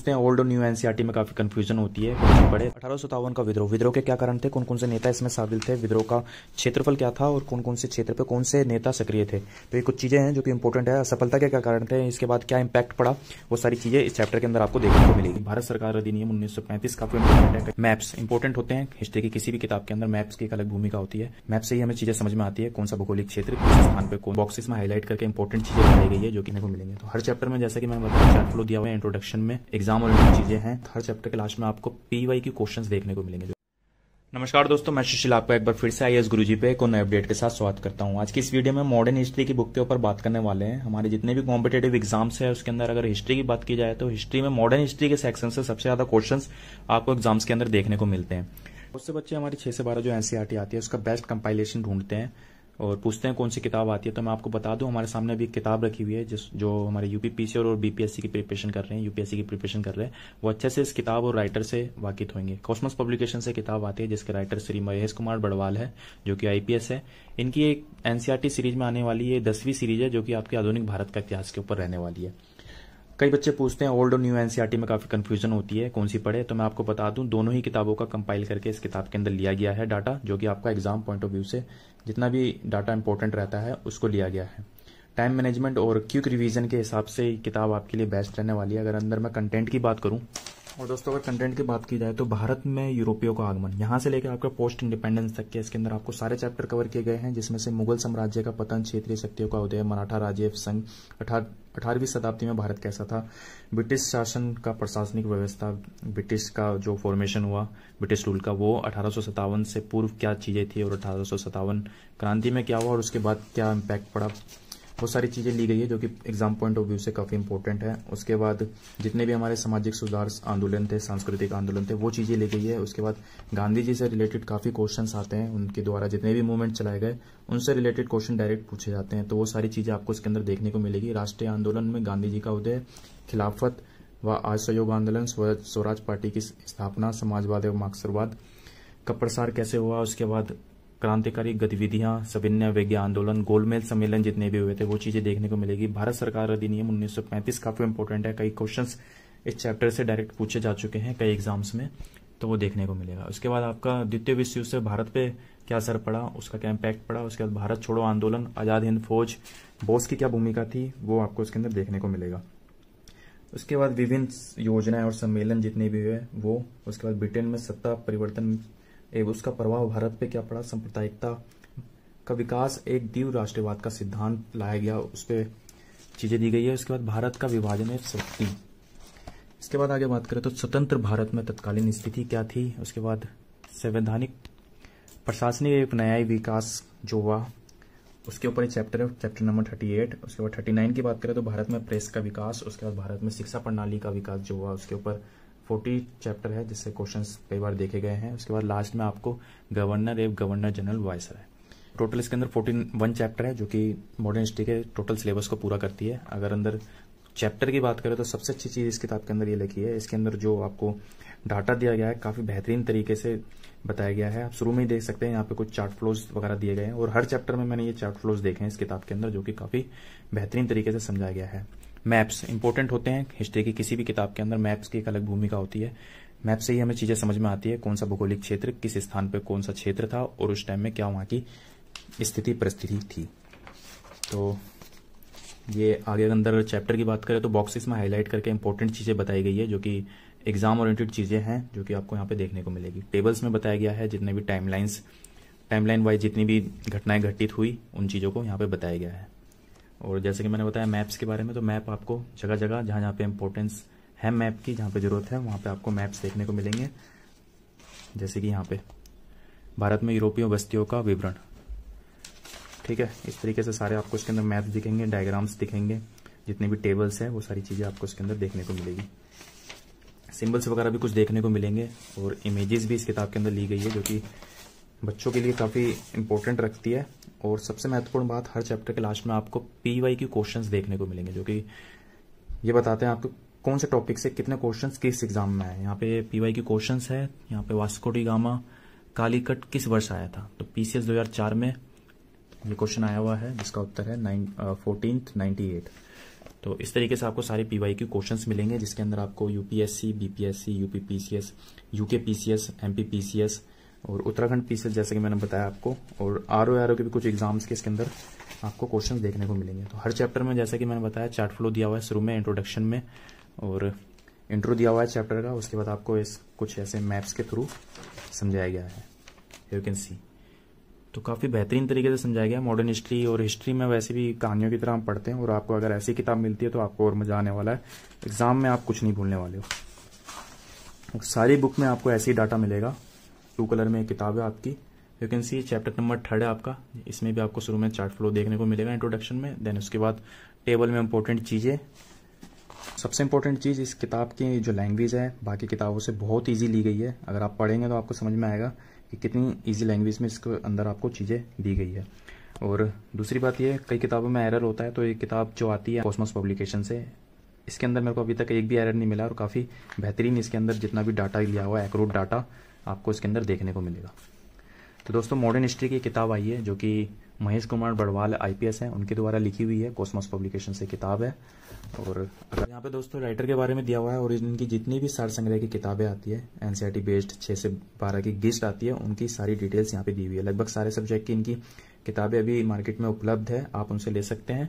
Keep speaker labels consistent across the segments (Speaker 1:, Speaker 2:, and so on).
Speaker 1: पूछते हैं ओल्ड और न्यू एनसीईआरटी में काफी कंफ्यूजन होती है। कौन सी पढ़े? 1857 का विद्रोह। विद्रोह के क्या कारण थे, कौन कौन से नेता इसमें शामिल थे, विद्रोह का क्षेत्रफल क्या था और कौन कौन से क्षेत्र पे कौन से नेता सक्रिय थे। तो ये कुछ चीजें हैं जो कि इंपॉर्टेंट है। असफलता के क्या कारण थे, इसके बाद क्या इंपैक्ट पड़ा, वो सारी चीजें इस चैप्टर के अंदर आपको देखने को मिलेगी। भारत सरकार अधिनियम 1935 काफी इंपॉर्टेंट है। मैप्स इंपॉर्टेंट होते हैं हिस्ट्री की किसी भी किताब के अंदर। मैप्स की एक अलग भूमिका होती है। मैप से ही हमें चीजें समझ में आती है कौन सा भौगोलिक क्षेत्र किस स्थान पे कौन। बॉक्सेस में हाईलाइट करके इंपॉर्टेंट चीजें बताई गई है जो कि को मिलेंगे। तो हर चैप्टर में जैसे कि मैंने बताया चार्ट फ्लो दिया हुआ है, इंट्रोडक्शन में एग्जाम और चीजें हैं। हर चैप्टर के लास्ट में आपको पीवाई की क्वेश्चंस देखने को मिलेंगे। नमस्कार दोस्तों, मैं सुशील आपका एक बार फिर से आईएएस गुरुजी पे एक नए अपडेट के साथ स्वागत करता हूं। आज की इस वीडियो में मॉडर्न हिस्ट्री की बुक के ऊपर बात करने वाले हैं। हमारे जितने भी कॉम्पिटेटिव एग्जाम्स है उसके अंदर अगर हिस्ट्री की बात की जाए तो हिस्ट्री में मॉडर्न हिस्ट्री के सेक्शन से सबसे ज्यादा क्वेश्चंस आपको एग्जाम्स के अंदर देखने को मिलते हैं। उससे बच्चे हमारी 6 से 12 जो एनसीईआरटी आती है उसका बेस्ट कंपाइलेशन ढूंढते हैं और पूछते हैं कौन सी किताब आती है। तो मैं आपको बता दूं हमारे सामने अभी एक किताब रखी हुई है जो हमारे यूपीपीसी और बीपीएससी की प्रिपरेशन कर रहे हैं, यूपीएससी की प्रिपरेशन कर रहे हैं, वो अच्छे से इस किताब और राइटर से वाकिफ होंगे। कॉस्मोस पब्लिकेशन से किताब आती है जिसके राइटर श्री महेश कुमार बड़वाल है जो कि आईपीएस है। इनकी एक एनसीईआरटी सीरीज में आने वाली ये 10वीं सीरीज है जो कि आपके आधुनिक भारत का इतिहास के ऊपर रहने वाली है। कई बच्चे पूछते हैं ओल्ड और न्यू एनसीईआरटी में काफी कंफ्यूजन होती है, कौन सी पढ़े? तो मैं आपको बता दूं दोनों ही किताबों का कंपाइल करके इस किताब के अंदर लिया गया है डाटा, जो कि आपका एग्जाम पॉइंट ऑफ व्यू से जितना भी डाटा इंपॉर्टेंट रहता है उसको लिया गया है। टाइम मैनेजमेंट और क्विक रिवीजन के हिसाब से किताब आपके लिए बेस्ट रहने वाली है। अगर अंदर मैं कंटेंट की बात करूं और दोस्तों अगर कंटेंट की बात की जाए तो भारत में यूरोपियों का आगमन यहाँ से लेकर आपका पोस्ट इंडिपेंडेंस तक के इसके अंदर आपको सारे चैप्टर कवर किए गए हैं, जिसमें से मुगल साम्राज्य का पतन, क्षेत्रीय शक्तियों का उदय, मराठा राज्य संघ, 18वीं शताब्दी में भारत कैसा था, ब्रिटिश शासन का प्रशासनिक व्यवस्था, ब्रिटिश का जो फॉर्मेशन हुआ ब्रिटिश रूल का वो 1857 से पूर्व क्या चीजें थी और 1857 क्रांति में क्या हुआ और उसके बाद क्या इम्पैक्ट पड़ा, वो सारी चीजें ली गई है जो कि एग्जाम पॉइंट ऑफ व्यू से काफी इंपॉर्टेंट है। उसके बाद जितने भी हमारे सामाजिक सुधार आंदोलन थे, सांस्कृतिक आंदोलन थे, वो चीजें ली गई है। उसके बाद गांधी जी से रिलेटेड काफी क्वेश्चंस आते हैं, उनके द्वारा जितने भी मूवमेंट चलाए गए उनसे रिलेटेड क्वेश्चन डायरेक्ट पूछे जाते हैं। तो वो सारी चीजें आपको इसके अंदर देखने को मिलेगी। राष्ट्रीय आंदोलन में गांधी जी का उदय, खिलाफत व असहयोग आंदोलन, स्वराज पार्टी की स्थापना, समाजवाद एवं मार्क्सवाद का प्रसार कैसे हुआ, उसके बाद क्रांतिकारी गतिविधियां, सविनय विज्ञ आंदोलन, गोलमेज सम्मेलन जितने भी हुए थे वो चीजें देखने को मिलेगी। भारत सरकार अधिनियम 1935 काफी इंपॉर्टेंट है। कई क्वेश्चंस इस चैप्टर से डायरेक्ट पूछे जा चुके हैं कई एग्जाम्स में, तो वो देखने को मिलेगा। उसके बाद आपका द्वितीय विश्व युद्ध से भारत पे क्या असर पड़ा, उसका क्या इम्पैक्ट पड़ा, उसके बाद भारत छोड़ो आंदोलन, आजाद हिंद फौज, बोस की क्या भूमिका थी, वो आपको इसके अंदर देखने को मिलेगा। उसके बाद विभिन्न योजनाएं और सम्मेलन जितने भी हुए वो, उसके बाद ब्रिटेन में सत्ता परिवर्तन एवं उसका प्रभाव भारत पे क्या पड़ा, सांप्रदायिकता का विकास, एक द्वीप राष्ट्रवाद का सिद्धांत लाया गया, उस पर चीजें दी गई है। उसके बाद भारत का विभाजन एवं शक्ति। इसके बाद आगे बात करें तो स्वतंत्र भारत में तत्कालीन स्थिति क्या थी। उसके बाद संवैधानिक प्रशासनिक एक न्यायिक विकास जो हुआ उसके ऊपर एक चैप्टर है, चैप्टर नंबर 38। उसके बाद 39 की बात करें तो भारत में प्रेस का विकास। उसके बाद भारत में शिक्षा प्रणाली का विकास जो हुआ उसके ऊपर 40 चैप्टर है जिससे क्वेश्चंस कई बार देखे गए हैं। उसके बाद लास्ट में आपको गवर्नर एवं गवर्नर जनरल वायसराय। टोटल इसके अंदर 41 चैप्टर है जो कि मॉडर्न हिस्ट्री के टोटल सिलेबस को पूरा करती है। अगर अंदर चैप्टर की बात करें तो सबसे अच्छी चीज इस किताब के अंदर ये लिखी है, इसके अंदर जो आपको डाटा दिया गया है काफी बेहतरीन तरीके से बताया गया है। आप शुरू में ही देख सकते हैं यहाँ पे कुछ चार्ट फ्लोज वगैरह दिए गए हैं और हर चैप्टर में मैंने ये चार्ट फ्लोज देखे हैं इस किताब के अंदर जो कि काफी बेहतरीन तरीके से समझाया गया है। मैप्स इंपॉर्टेंट होते हैं हिस्ट्री की किसी भी किताब के अंदर। मैप्स की एक अलग भूमिका होती है। मैप से ही हमें चीजें समझ में आती है कौन सा भौगोलिक क्षेत्र किस स्थान पे कौन सा क्षेत्र था और उस टाइम में क्या वहां की स्थिति परिस्थिति थी। तो ये आगे अंदर चैप्टर की बात करें तो बॉक्सेस में हाईलाइट करके इंपॉर्टेंट चीजें बताई गई है जो कि एग्जाम ओरिएंटेड चीजें हैं जो कि आपको यहाँ पे देखने को मिलेगी। टेबल्स में बताया गया है जितने भी टाइमलाइन वाइज जितनी भी घटनाएं घटित हुई उन चीजों को यहाँ पे बताया गया है। और जैसे कि मैंने बताया मैप्स के बारे में, तो मैप आपको जगह जगह जहां जहां पे इंपॉर्टेंस है मैप की, जहां पे जरूरत है वहां पे आपको मैप्स देखने को मिलेंगे। जैसे कि यहाँ पे भारत में यूरोपीय बस्तियों का विवरण, ठीक है, इस तरीके से सारे आपको इसके अंदर मैप्स दिखेंगे, डायग्राम्स दिखेंगे, जितने भी टेबल्स है वो सारी चीजें आपको इसके अंदर देखने को मिलेगी। सिंबल्स वगैरह भी कुछ देखने को मिलेंगे और इमेजेस भी इस किताब के अंदर ली गई है जो कि बच्चों के लिए काफी इंपॉर्टेंट रखती है। और सबसे महत्वपूर्ण बात, हर चैप्टर के लास्ट में आपको पीवाई की क्वेश्चंस देखने को मिलेंगे जो कि ये बताते हैं आपको कौन से टॉपिक से कितने क्वेश्चंस किस एग्जाम में आए। यहाँ पे पीवाई की क्वेश्चंस है। यहाँ पे वास्को डी गामा कालीकट किस वर्ष आया था, तो पीसीएस 2004 में ये क्वेश्चन आया हुआ है जिसका उत्तर है 1498। तो इस तरीके से आपको सारे PYQ क्वेश्चंस मिलेंगे, जिसके अंदर आपको UPSC, BPSC, UP PCS, UK PCS, MP PCS और उत्तराखंड PCS जैसे कि मैंने बताया आपको, और RO के भी कुछ एग्जाम्स के इसके अंदर आपको क्वेश्चंस देखने को मिलेंगे। तो हर चैप्टर में जैसा कि मैंने बताया चार्ट फ्लो दिया हुआ है शुरू में इंट्रोडक्शन में, और इंट्रो दिया हुआ है चैप्टर का, उसके बाद आपको इस कुछ ऐसे मैप्स के थ्रू समझाया गया है, यू कैन सी। तो काफ़ी बेहतरीन तरीके से समझाया गया। मॉडर्न हिस्ट्री और हिस्ट्री में वैसे भी कहानियों की तरह हम पढ़ते हैं, और आपको अगर ऐसी किताब मिलती है तो आपको और मजा आने वाला है, एग्जाम में आप कुछ नहीं भूलने वाले हो। सारी बुक में आपको ऐसी डाटा मिलेगा। 2 कलर में एक किताब है आपकी, you can see. Chapter number 3 है आपका, इसमें भी आपको शुरू में चार्ट फ्लो देखने को मिलेगा इंट्रोडक्शन में। देन उसके बाद टेबल में इंपॉर्टेंट चीज़ें, सबसे इंपॉर्टेंट चीज़ इस किताब की जो लैंग्वेज है बाकी किताबों से बहुत ईजी ली गई है। अगर आप पढ़ेंगे तो आपको समझ में आएगा कि कितनी ईजी लैंग्वेज में इसके अंदर आपको चीज़ें दी गई है। और दूसरी बात ये, कई किताबों में एरर होता है, तो ये किताब जो आती है कॉस्मोस पब्लिकेशन से, इसके अंदर मेरे को अभी तक एक भी एरर नहीं मिला, और काफ़ी बेहतरीन इसके अंदर जितना भी डाटा लिया हुआ है, एक्यूरेट डाटा आपको इसके अंदर देखने को मिलेगा। तो दोस्तों मॉडर्न हिस्ट्री की किताब आई है जो कि महेश कुमार बड़वाल IPS हैं, उनके द्वारा लिखी हुई है, कॉस्मोस पब्लिकेशन से किताब है। और अगर यहाँ पे दोस्तों राइटर के बारे में दिया हुआ है, और इनकी जितनी भी सार संग्रह की किताबें आती है NCERT बेस्ड 6 से 12 की लिस्ट आती है, उनकी सारी डिटेल्स यहाँ पे दी हुई है। लगभग सारे सब्जेक्ट की इनकी किताबें अभी मार्केट में उपलब्ध है, आप उनसे ले सकते हैं।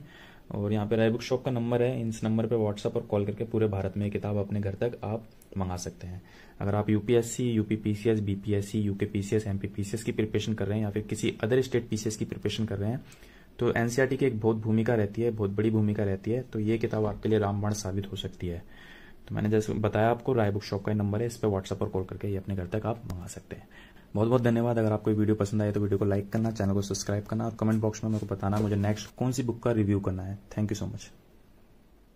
Speaker 1: और यहाँ पे राय बुक शॉप का नंबर है, इस नंबर पे व्हाट्सएप और कॉल करके पूरे भारत में किताब अपने घर तक आप मंगा सकते हैं। अगर आप UPSC, UP PCS, BPSC, UK PCS, MP PCS की प्रिपरेशन कर रहे हैं, या फिर किसी अदर स्टेट PCS की प्रिपरेशन कर रहे हैं, तो NCERT की एक बहुत भूमिका रहती है, बहुत बड़ी भूमिका रहती है। तो ये किताब आपके लिए रामबाण साबित हो सकती है। तो मैंने जैसे बताया आपको, राय बुक शॉप का नंबर है, इस पर व्हाट्सएप पर कॉल करके ये अपने घर तक आप मंगा सकते हैं। बहुत बहुत धन्यवाद। अगर आपको वीडियो पसंद आए तो वीडियो को लाइक करना, चैनल को सब्सक्राइब करना, और कमेंट बॉक्स में मेरे को बताना मुझे नेक्स्ट कौन सी बुक का रिव्यू करना है। Thank you so much.